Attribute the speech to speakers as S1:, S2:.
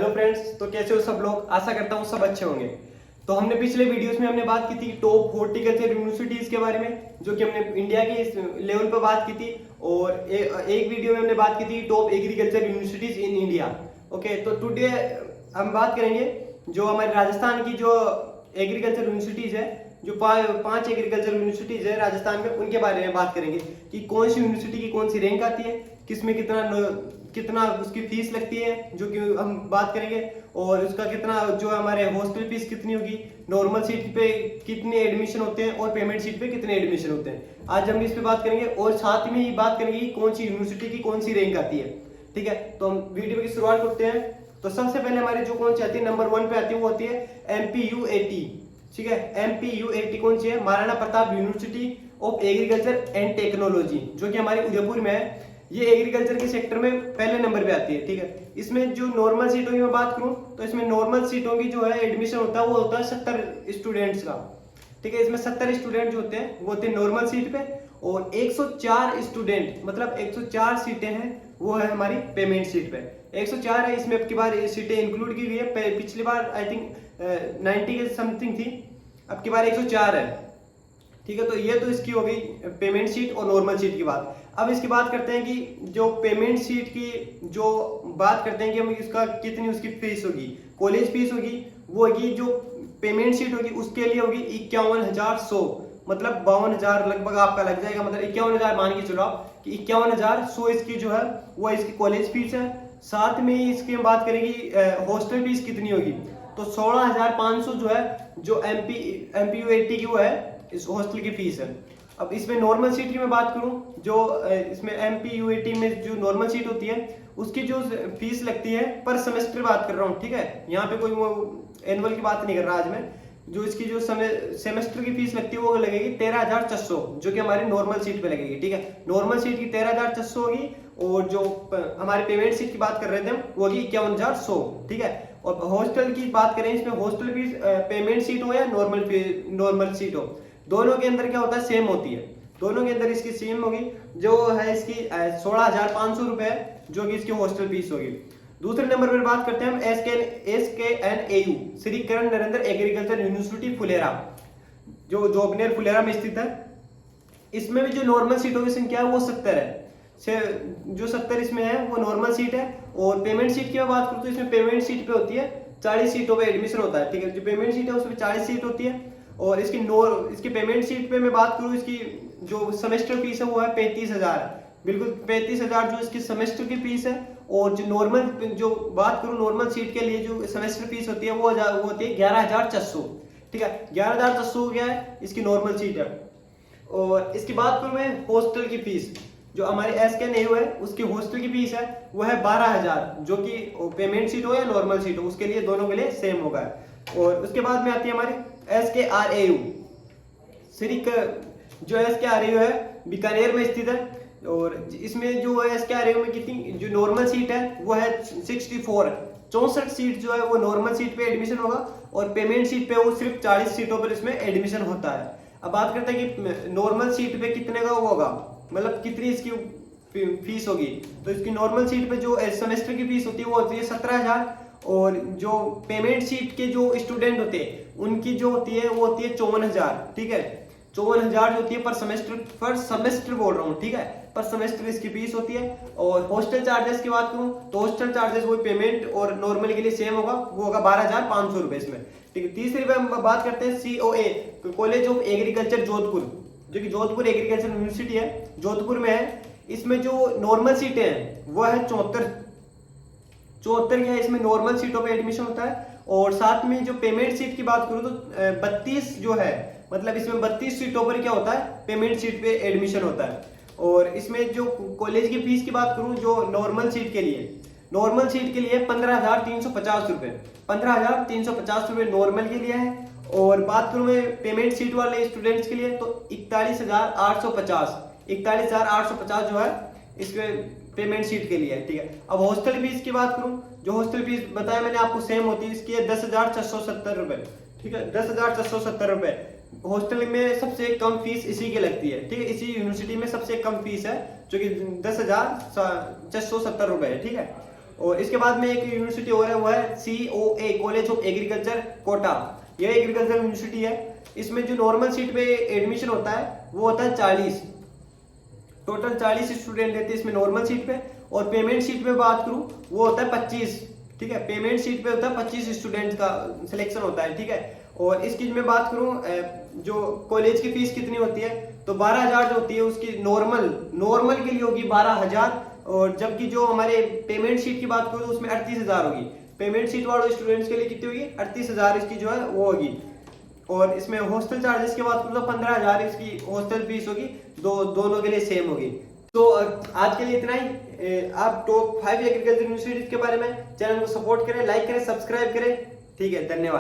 S1: Hello friends, तो कैसे हो सब लोग। आशा करता हूँ सब अच्छे होंगे। तो हमने पिछले वीडियोस में हमने बात की थी टॉप हॉर्टिकल्चर यूनिवर्सिटीज के बारे में, जो कि हमने इंडिया के इस लेवल पर बात की थी। और एक वीडियो में हमने बात की थी top agriculture universities in India. Okay, तो टुडे हम बात करेंगे जो हमारे राजस्थान की जो एग्रीकल्चर यूनिवर्सिटीज है, जो पांच एग्रीकल्चर यूनिवर्सिटीज है राजस्थान में, उनके बारे में बात करेंगे कि कौन सी यूनिवर्सिटी की कौन सी रैंक आती है, किसमें कितना उसकी फीस लगती है, जो कि हम बात करेंगे। और उसका कितना जो हमारे हॉस्टल फीस कितनी होगी, नॉर्मल सीट पे कितने एडमिशन होते हैं और पेमेंट सीट पे कितने एडमिशन होते हैं, आज हम इस पे बात करेंगे। और साथ में ही बात करेंगे कि कौन सी यूनिवर्सिटी की कौन सी रैंक आती है। ठीक है, तो हम वीडियो की शुरुआत करते हैं। तो सबसे पहले हमारी जो कौन सी आती है, नंबर 1 पे आती है, वो होती है MPUAT। ठीक है, MPUAT कौन सी है, Maharana Pratap university of agriculture and technology, जो कि हमारे उदयपुर में है। ये एग्रीकल्चर के सेक्टर में पहले नंबर पे आती है। ठीक है, इसमें जो नॉर्मल सीटों की मैं बात करूं तो इसमें नॉर्मल सीटों की जो है एडमिशन होता है वो होता है 70 स्टूडेंट्स का। ठीक है, इसमें 70 स्टूडेंट जो होते हैं वो होते हैं नॉर्मल सीट पे, और 104 स्टूडेंट मतलब 104 सीटें हैं वो है हमारी पेमेंट सीट पे। 104 है, इसमें अब की बार सीटें इंक्लूड की हुई है। पिछली बार आई थिंक 90 के समथिंग थी, अब की बार 104 है। ठीक है, तो ये तो इसकी हो गई पेमेंट सीट और नॉर्मल सीट की बात। अब इसकी बात करते हैं कि जो पेमेंट सीट की जो बात करते हैं कि हम इसका कितनी उसकी फीस होगी, कॉलेज फीस होगी, वो होगी जो पेमेंट सीट होगी उसके लिए होगी 51,100, मतलब 52,000 लगभग आपका लग जाएगा। मतलब 51,000 मान के चलो आप कि 51,100 इसकी जो है वो इसकी कॉलेज फीस है। साथ में ही इसकी हम बात करेंगे हॉस्टल फीस कितनी होगी, तो 16,500 जो है जो MPUAT की वो है इस हॉस्टल की फीस है। अब इसमें नॉर्मल सीट की मैं बात करूं, जो इसमें MPUAT में जो नॉर्मल सीट होती है उसकी जो फीस लगती है पर सेमेस्टर बात कर रहा हूं। ठीक है, यहाँ पे कोई वो एनुअल की बात नहीं कर रहा आज मैं। जो इसकी जो सेमेस्टर की फीस लगती है वो लगेगी 13,400, जो कि हमारी नॉर्मल सीट पे लगेगी। ठीक है, नॉर्मल सीट की 13,400 होगी, और जो हमारे पेमेंट सीट की बात कर रहे थे हम वो होगी 51,100। ठीक है, और हॉस्टल की बात करें, इसमें हॉस्टल फीस पेमेंट सीट हो या नॉर्मल सीट हो, दोनों के अंदर क्या होता है, सेम होती है। दोनों के अंदर इसकी सेम होगी, जो है इसकी 16,500 रुपए, जो कि इसकी हॉस्टल फीस होगी। दूसरे नंबर पर बात करते हैं हम SKNAU, श्री करण नरेंद्र एग्रीकल्चर यूनिवर्सिटी फुलेरा, जो जोबनेर फुलेरा में स्थित है। इसमें भी जो नॉर्मल सीटों की संख्या है वो 70 है। जो 70 इसमें है वो नॉर्मल सीट है। और पेमेंट सीट की मैं बात करूँ तो इसमें पेमेंट सीट पे होती है 40 सीटों पे एडमिशन होता है। ठीक है, जो पेमेंट सीट है उसमें 40 सीट होती है। और इसकी पेमेंट सीट पे मैं बात करूँ, इसकी जो सेमेस्टर फीस है वो है 35,000, बिल्कुल 35,000 जो इसकी सेमेस्टर की फीस है। और जो नॉर्मल जो बात करूँ नॉर्मल सीट के लिए जो सेमेस्टर फीस होती है वो होती है 11,400। ठीक है, 11,400 हो गया है इसकी नॉर्मल सीट है। और इसकी बात करूँ मैं हॉस्टल की फीस, जो हमारी SKNAU है उसकी हॉस्टल की फीस है वो है 12,000, जो कि पेमेंट सीट हो या नॉर्मल सीट हो उसके लिए दोनों के लिए सेम होगा। और उसके बाद में आती है हमारी SKRAU, जो SKRAU है बीकानेर में स्थित है। और इसमें जो है SKRAU में कितनी जो नॉर्मल सीट है वो है 64 सीट जो है वो नॉर्मल सीट पे एडमिशन होगा, और पेमेंट सीट पे वो सिर्फ 40 सीटों पर इसमें एडमिशन होता है। अब बात करते हैं कि नॉर्मल सीट पे कितने का होगा, मतलब कितनी इसकी फीस होगी। तो इसकी नॉर्मल सीट पे जो सेमेस्टर की फीस होती है वो होती है 17,000, और जो पेमेंट सीट के जो स्टूडेंट होते हैं उनकी जो होती है वो होती है 54,000। ठीक है, 54,000 जो होती है पर सेमेस्टर बोल रहा हूँ। ठीक है, पर सेमेस्टर इसकी फीस होती है। और हॉस्टल चार्जेस की बात करूँ तो हॉस्टल चार्जेस वही पेमेंट और नॉर्मल के लिए सेम होगा, वो होगा 12,500 रुपए इसमें। ठीक है, तीसरी पे हम बात करते हैं COA, college of agriculture Jodhpur, जो कि जोधपुर एग्रीकल्चर यूनिवर्सिटी है, जोधपुर में है। इसमें जो नॉर्मल सीटें हैं वो है 74 क्या है, इसमें नॉर्मल सीटों पे एडमिशन होता है। और साथ में जो पेमेंट सीट की बात करूं तो 32 जो है, मतलब इसमें 32 सीटों पर क्या होता है, पेमेंट सीट पे एडमिशन होता है। और इसमें जो कॉलेज की फीस की बात करूं जो नॉर्मल सीट के लिए 15,350 रुपए, 15,350 रुपए नॉर्मल के लिए है। और बात करूं मैं पेमेंट सीट वाले स्टूडेंट्स के लिए तो 41,850 जो है इसके पेमेंट सीट के लिए है। ठीक है, अब हॉस्टल फीस की बात करूं, जो हॉस्टल फीस बताया मैंने आपको सेम होती है, इसकी 10,470 रुपए। ठीक है, 10,470 रुपए हॉस्टल में सबसे कम फीस इसी की लगती है। ठीक है, इसी यूनिवर्सिटी में सबसे कम फीस है जो कि 10,470 रुपए है। ठीक है, और इसके बाद में एक यूनिवर्सिटी और है, वो है COA, college of agriculture Kota. यह एग्रीकल्चर यूनिवर्सिटी है। इसमें जो नॉर्मल सीट पे एडमिशन होता है वो होता है 40, टोटल 40 स्टूडेंट रहते हैं इसमें नॉर्मल सीट पे। और पेमेंट सीट पे बात करूं वो होता है 25, ठीक है, पेमेंट सीट पे होता है 25 स्टूडेंट का सिलेक्शन होता है, ठीक है। और इसकी मैं बात करूं जो कॉलेज की फीस कितनी होती है, तो 12,000 जो होती है उसकी नॉर्मल के लिए होगी 12,000। और जबकि जो हमारे पेमेंट सीट की बात करूं तो उसमें 38,000 होगी। पेमेंट सीट वाले स्टूडेंट्स के लिए कितनी होगी, 38,000 इसकी जो है वो होगी। और इसमें हॉस्टल चार्जेस की बात करूं तो 15,000 इसकी हॉस्टल फीस होगी, दोनों के लिए सेम होगी। तो आज के लिए इतना ही। आप टॉप 5 एग्रीकल्चर यूनिवर्सिटीज के बारे में चैनल को सपोर्ट करें, लाइक करें, सब्सक्राइब करें, ठीक है, धन्यवाद।